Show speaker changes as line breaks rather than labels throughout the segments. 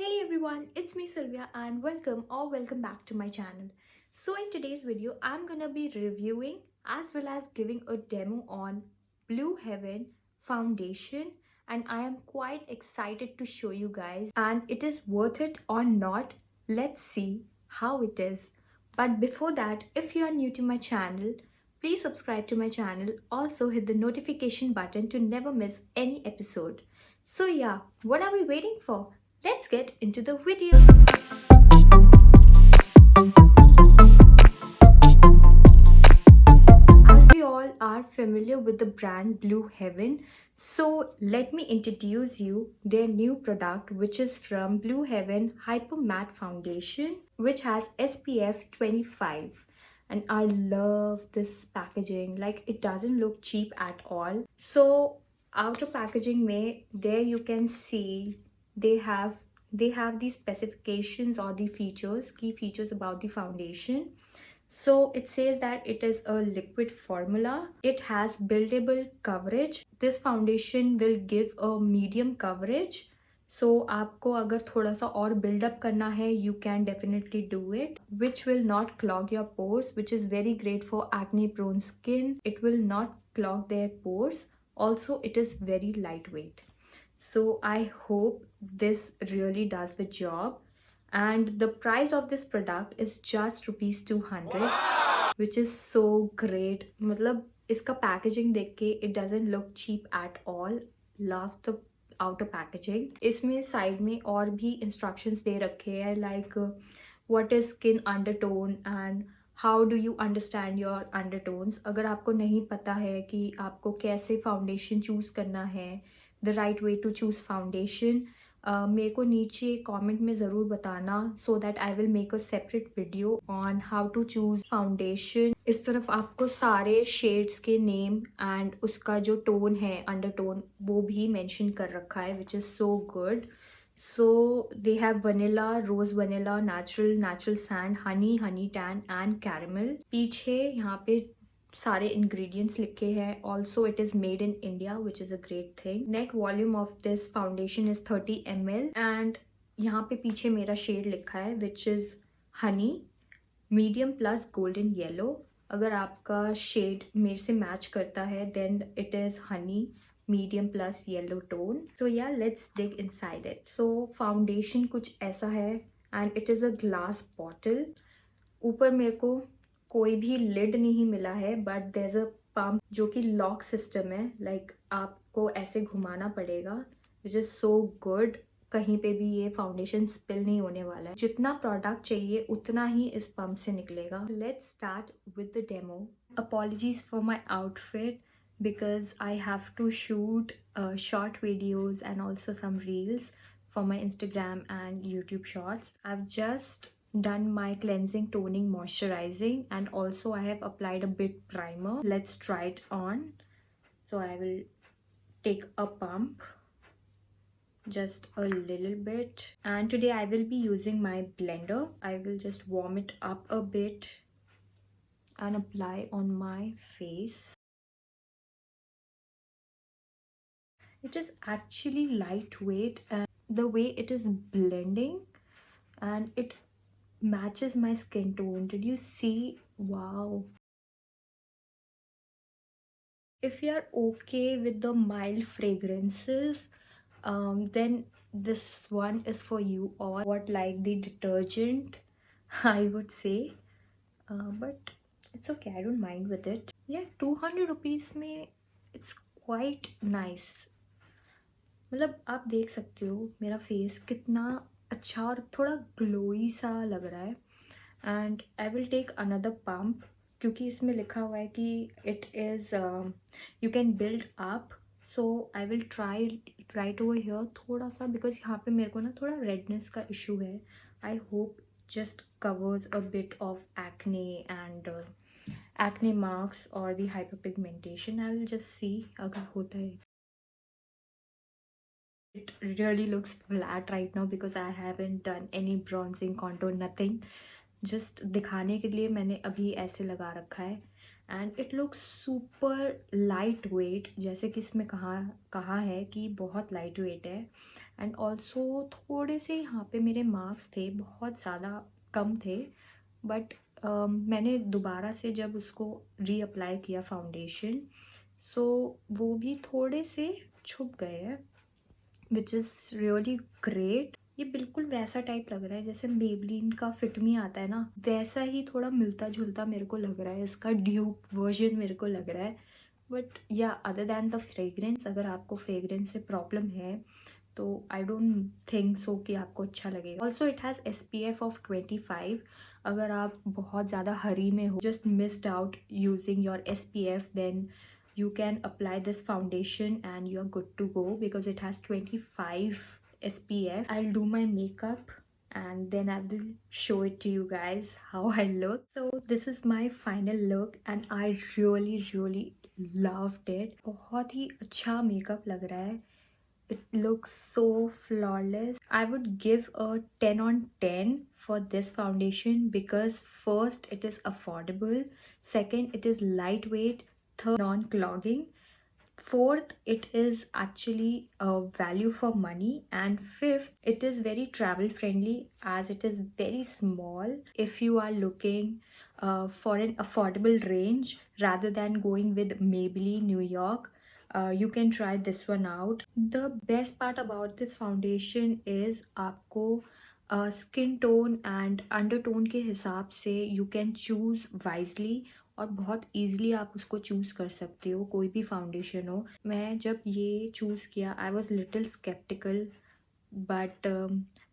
Hey everyone, it's me Sylvia and welcome back to my channel. So in today's video, I'm gonna be reviewing as well as giving a demo on Blue Heaven foundation, and I am quite excited to show you guys and it is worth it or not. Let's see how it is. But before that, if you are new to my channel, please subscribe to my channel. Also hit the notification button to never miss any episode. So yeah, what are we waiting for? Let's get into the video. As we all are familiar with the brand Blue Heaven, so let me introduce you their new product, which is from Blue Heaven Hyper Matte Foundation, which has SPF 25. And I love this packaging, like it doesn't look cheap at all. So outer packaging may there you can see they have the specifications or the key features about the foundation. So it says that it is a liquid formula. It has buildable coverage. This foundation will give a medium coverage. So आपको अगर थोड़ा सा और build up करना है, you can definitely do it, which will not clog your pores, which is very great for acne prone skin. It will not clog their pores. Also, it is very lightweight. So I hope this really does the job. And the price of this product is just rupees 200, which is so great. मतलब इसका packaging देख के it doesn't look cheap at all. Love the outer packaging. इसमें side में और भी instructions दे रखे हैं, like what is skin undertone and how do you understand your undertones. अगर आपको नहीं पता है कि आपको कैसे foundation choose करना है, the right way to choose foundation, मेरे को नीचे कमेंट में ज़रूर बताना, so that I will make a separate video on how to choose foundation. इस तरफ आपको सारे शेड्स के नेम एंड उसका जो टोन है, अंडरटोन, वो भी मेंशन कर रखा है, which is so good. So they have vanilla, rose vanilla, natural sand, honey tan and caramel. पीछे यहाँ पे सारे ingredients लिखे हैं. Also it is made in India, which is a great thing. Net volume of this foundation is 30 ml and यहाँ पे पीछे मेरा shade लिखा है, which is honey medium plus golden yellow. अगर आपका shade मेरे से match करता है, then it is honey medium plus yellow tone. So yeah, let's dig inside it. So foundation कुछ ऐसा है and it is a glass bottle. ऊपर मेरे को कोई भी लिड नहीं मिला है, but there is a pump जो कि लॉक सिस्टम है, लाइक आपको ऐसे घुमाना पड़ेगा, विच इज सो गुड. कहीं पे भी ये फाउंडेशन स्पिल नहीं होने वाला है. जितना प्रोडक्ट चाहिए उतना ही इस पंप से निकलेगा. Let's start with the demo. Apologies for my outfit because I have to shoot short videos and also some reels for my Instagram and YouTube shorts. I've just done my cleansing, toning, moisturizing, and also I have applied a bit primer. Let's try it on. So I will take a pump, just a little bit, and today I will be using my blender. I will just warm it up a bit and apply on my face. It is actually lightweight, and the way it is blending and it matches my skin tone. Did you see? Wow. If you are okay with the mild fragrances, then this one is for you. Or what, like the detergent, I would say, but it's okay, I don't mind with it. Yeah, 200 rupees में it's quite nice. मतलब आप देख सकते हो मेरा face कितना अच्छा और थोड़ा ग्लोई सा लग रहा है. And I will take another pump, क्योंकि इसमें लिखा हुआ है कि it is you can build up. So I will try right over here थोड़ा सा, बिकॉज यहाँ पे मेरे को ना थोड़ा रेडनेस का इशू है. I hope just covers a bit of acne and acne marks और the hyperpigmentation. I will just see अगर होता है. It really looks flat right now because I haven't done any bronzing, contour, nothing. Just दिखाने के लिए मैंने अभी ऐसे लगा रखा है. And it looks super light weight, जैसे कि इसमें कहा है कि बहुत लाइट वेट है। एंड ऑल्सो थोड़े से यहाँ पे मेरे मार्क्स थे, बहुत ज़्यादा कम थे, बट मैंने दोबारा से जब उसको रीअप्लाई किया फाउंडेशन, सो वो भी थोड़े से छुप गए हैं, विच इज़ रियली ग्रेट। ये बिल्कुल वैसा टाइप लग रहा है जैसे मेबलिन का फिट मी आता है ना, वैसा ही थोड़ा मिलता जुलता मेरे को लग रहा है, इसका ड्यूप वर्जन मेरे को लग रहा है। बट या अदर दैन द फ्रेगरेंस, अगर आपको फ्रेगरेंस से प्रॉब्लम है तो आई डोंट थिंक सो कि आपको अच्छा लगेगा। Also it has SPF of 25। अगर आप बहुत ज़्यादा हरी में हो, just missed out using your SPF, then you can apply this foundation and you're good to go because it has 25 SPF. I'll do my makeup and then I will show it to you guys how I look. So this is my final look and I really loved it. बहुत ही अच्छा makeup लग रहा है. It looks so flawless. I would give a 10 on 10 for this foundation because first it is affordable, second it is lightweight, third non-clogging, fourth it is actually a value for money, and fifth it is very travel friendly as it is very small. If you are looking for an affordable range rather than going with Maybelline New York, you can try this one out. The best part about this foundation is आपको skin tone and undertone के हिसाब से you can choose wisely, और बहुत easily आप उसको choose कर सकते हो, कोई भी फाउंडेशन हो। मैं जब ये चूज़ किया I was little sceptical, but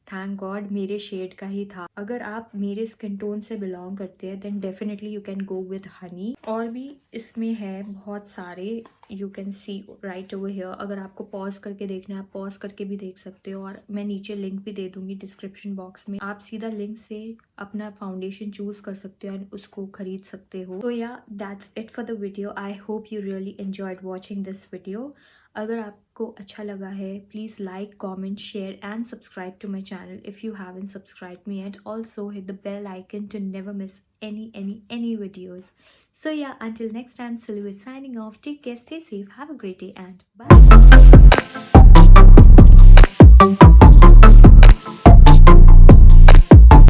thank God मेरे शेड का ही था। अगर आप मेरे स्किन टोन से बिलोंग करते हैं then definitely you can go with honey. और भी इसमें है बहुत सारे, you can see right over here. अगर आपको पॉज करके देखना है आप पॉज करके भी देख सकते हो, और मैं नीचे लिंक भी दे दूंगी डिस्क्रिप्शन बॉक्स में, आप सीधा लिंक से अपना फाउंडेशन चूज कर सकते हो एंड उसको खरीद सकते हो। तो या that's it for the video. I hope you really enjoyed watching this video. अगर आपको अच्छा लगा है please like, comment, share and subscribe to my channel if you haven't subscribed me yet. Also hit the bell icon to never miss any videos. So yeah, until next time, Sylvia signing off. Take care, stay safe, have a great day, and bye.